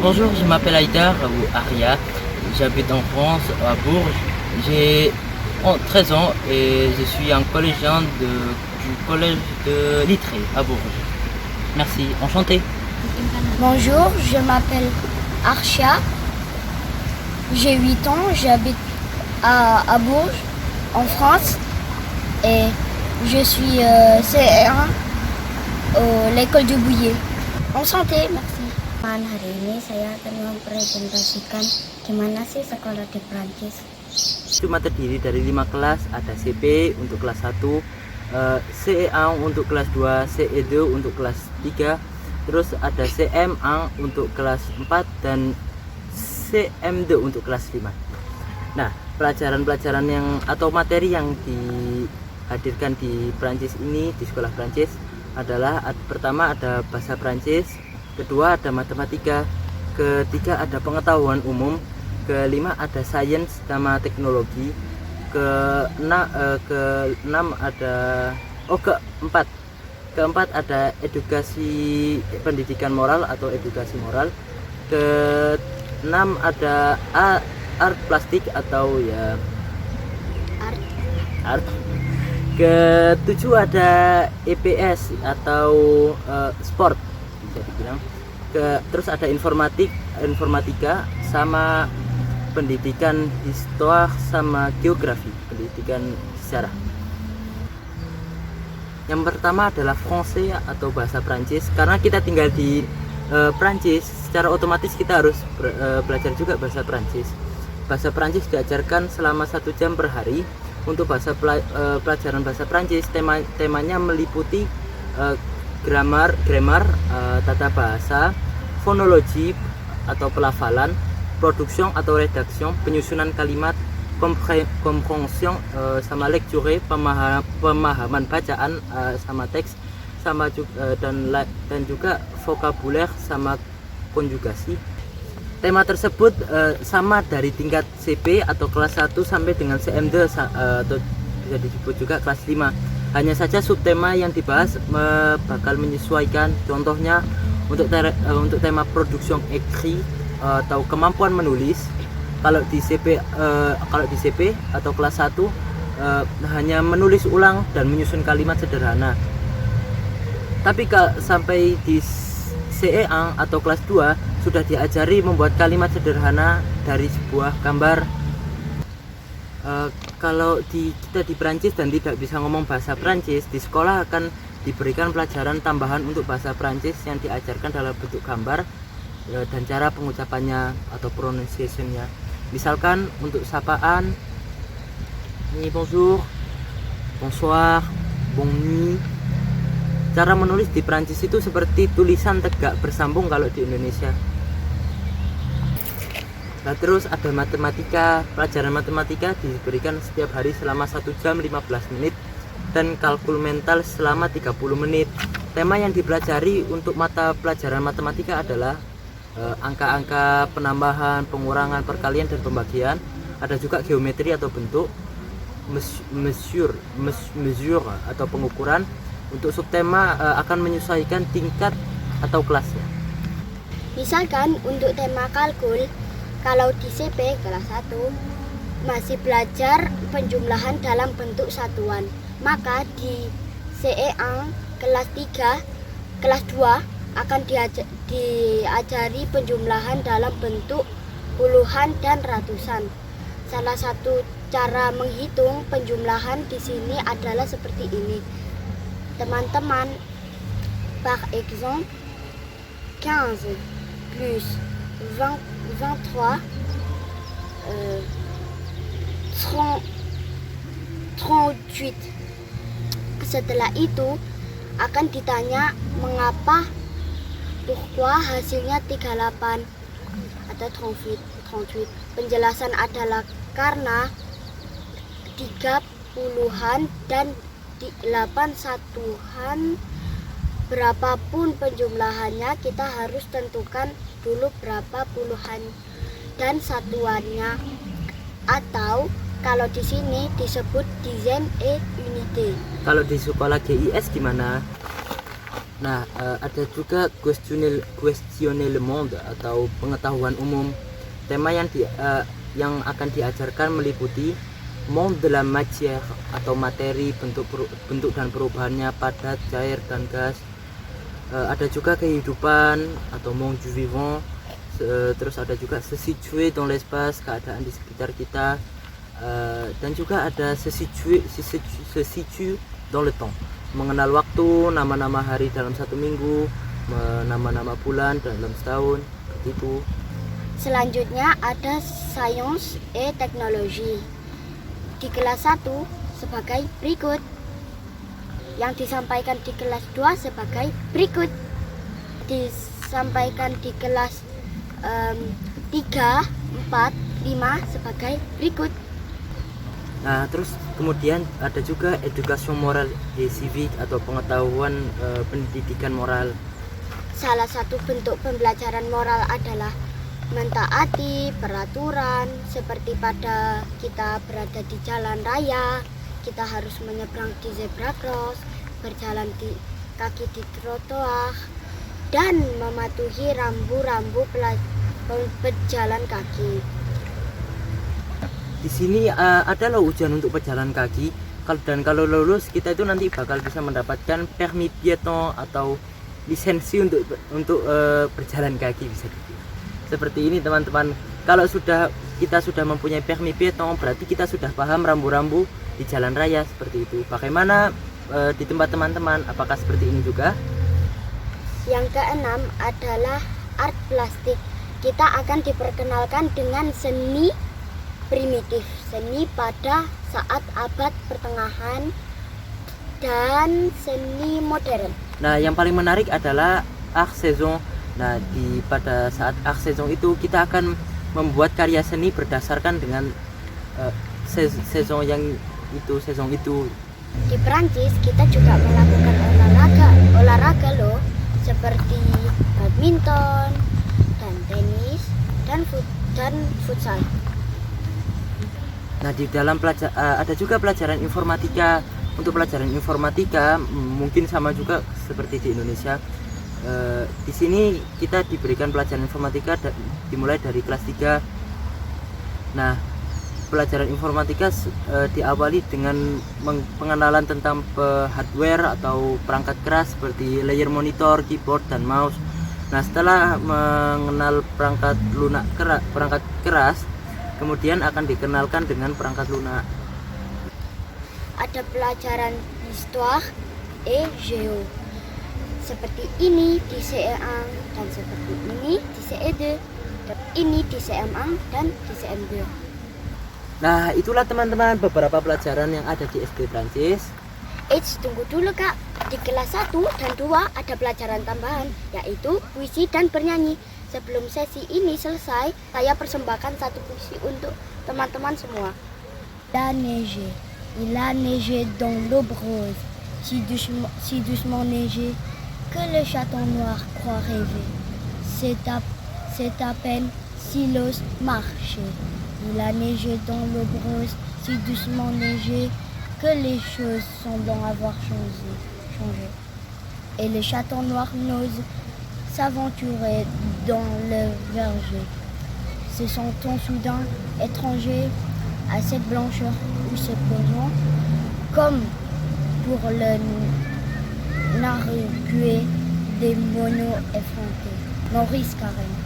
Bonjour, je m'appelle Aïdar ou Aria. J'habite en France, à Bourges. J'ai 13 ans et je suis un collégien du collège de Littré à Bourges. Merci, enchanté. Bonjour, je m'appelle Archa. J'ai 8 ans, j'habite à Bourges, en France. Et je suis CE1 à l'école de Bouillet. Enchanté, merci. Hari ini saya akan mempresentasikan gimana sih sekolah di Prancis. Cuma terdiri dari 5 kelas, ada CP untuk kelas 1, CE1 untuk kelas 2, CE2 untuk kelas 3, terus ada CM1 untuk kelas 4 dan CM2 untuk kelas 5. Nah, pelajaran-pelajaran yang atau materi yang dihadirkan di Prancis ini, di sekolah Prancis adalah pertama ada bahasa Prancis, kedua ada matematika, ketiga ada pengetahuan umum, kelima ada sains sama teknologi, keempat ada edukasi pendidikan moral atau edukasi moral, keenam ada art plastik atau ya art. Ketujuh ada EPS atau sport bisa dibilang. Terus ada informatika sama pendidikan histoire sama geografi, pendidikan sejarah. Yang pertama adalah Français atau bahasa Prancis. Karena kita tinggal di Prancis, secara otomatis kita harus belajar juga bahasa Prancis. Bahasa Prancis diajarkan selama 1 jam per hari. Untuk pelajaran bahasa Prancis, temanya meliputi grammar, tata bahasa, fonologi atau pelafalan, production atau redaction, penyusunan kalimat, comprehension sama lecture, pemahaman bacaan sama teks, sama dan juga vokabuler sama konjugasi. Tema tersebut sama dari tingkat CP atau kelas 1 sampai dengan CM2 atau bisa disebut juga kelas 5. Hanya saja subtema yang dibahas bakal menyesuaikan. Contohnya untuk tema production écrit atau kemampuan menulis, kalau di CP atau kelas 1 hanya menulis ulang dan menyusun kalimat sederhana. Tapi sampai di CE1 atau kelas 2 sudah diajari membuat kalimat sederhana dari sebuah gambar. Kalau kita di Prancis dan tidak bisa ngomong bahasa Prancis, di sekolah akan diberikan pelajaran tambahan untuk bahasa Prancis yang diajarkan dalam bentuk gambar dan cara pengucapannya atau pronunciation-nya. Misalkan untuk sapaan, ini bonjour, bonsoir, bon nuit. Cara menulis di Prancis itu seperti tulisan tegak bersambung kalau di Indonesia. Nah, terus ada matematika. Pelajaran matematika diberikan setiap hari selama 1 jam 15 menit dan kalkul mental selama 30 menit. Tema yang dipelajari untuk mata pelajaran matematika adalah angka-angka, penambahan, pengurangan, perkalian dan pembagian. Ada juga geometri atau bentuk, mesure atau pengukuran. Untuk subtema akan menyesuaikan tingkat atau kelasnya. Misalkan untuk tema kalkul, kalau di CP kelas 1 masih belajar penjumlahan dalam bentuk satuan, maka di CE1 kelas 3, kelas 2 akan diajari penjumlahan dalam bentuk puluhan dan ratusan. Salah satu cara menghitung penjumlahan di sini adalah seperti ini. Teman-teman, par exemple, 15 plus 23 38. Setelah itu akan ditanya mengapa pourquoi hasilnya 38 atau 38. Penjelasan adalah karena 30-an dan 8 satuan, berapapun penjumlahannya kita harus tentukan dulu berapa puluhan dan satuannya, atau kalau di sini disebut dizaine et unité. Kalau di sekolah GIS gimana? Nah, ada juga questionner le monde atau pengetahuan umum. Tema yang akan diajarkan meliputi monde de la matière atau materi, bentuk dan perubahannya, padat, cair, dan gas. Ada juga kehidupan atau monde du vivant. Terus ada juga se situer dans l'espace, keadaan di sekitar kita. Dan juga ada se situer dans le temps, mengenal waktu, nama-nama hari dalam satu minggu, nama-nama bulan dalam setahun, begitu. Selanjutnya ada Science et Technologie di kelas 1 sebagai berikut, yang disampaikan di kelas 2 sebagai berikut, disampaikan di kelas 3, 4, 5 sebagai berikut. Nah, terus kemudian ada juga education moral et civique atau pengetahuan pendidikan moral. Salah satu bentuk pembelajaran moral adalah mentaati peraturan, seperti pada kita berada di jalan raya, kita harus menyeberang di zebra cross, berjalan kaki di trotoar, dan mematuhi rambu-rambu pejalan kaki. Di sini ada loh ujian untuk pejalan kaki, dan kalau lulus kita itu nanti bakal bisa mendapatkan permis piéton atau lisensi untuk berjalan kaki, bisa dibilang. Seperti ini teman-teman. Kalau kita sudah mempunyai permis piéton, berarti kita sudah paham rambu-rambu di jalan raya, seperti itu. Bagaimana di tempat teman-teman? Apakah seperti ini juga? Yang keenam adalah art plastik. Kita akan diperkenalkan dengan seni primitif, seni pada saat abad pertengahan, dan seni modern. Nah, yang paling menarik adalah art saison. Nah, pada saat art saison itu kita akan membuat karya seni berdasarkan dengan saison itu. Di Prancis kita juga melakukan olahraga loh, seperti badminton, dan tenis, dan futsal. Nah, di dalam ada juga pelajaran informatika. Untuk pelajaran informatika mungkin sama juga seperti di Indonesia. Di sini kita diberikan pelajaran informatika dimulai dari kelas 3. Nah, pelajaran informatika diawali dengan pengenalan tentang hardware atau perangkat keras seperti layar monitor, keyboard, dan mouse. Nah, setelah mengenal perangkat keras, kemudian akan dikenalkan dengan perangkat lunak. Ada pelajaran histoire et géo. Seperti ini di CE1 dan seperti ini di CE2. Dan ini di CM1 dan di CM2. Nah, itulah teman-teman beberapa pelajaran yang ada di SD Prancis. Tunggu dulu Kak. Di kelas 1 dan 2 ada pelajaran tambahan, yaitu puisi dan bernyanyi. Sebelum sesi ini selesai, saya persembahkan satu puisi untuk teman-teman semua. La neige, il a neigé dans l'aube rose, si doucement neigé que le chaton noir croit rêver. C'est à peine si l'os marchait. Il a neigé dans l'aube rose, si doucement neigé que les choses semblent avoir changé. Et le chaton noir n'ose s'aventurer dans le verger. Se sentant soudain étranger à cette blancheur où se posant, comme pour le narguer des moineaux effrontés. Maurice Carême.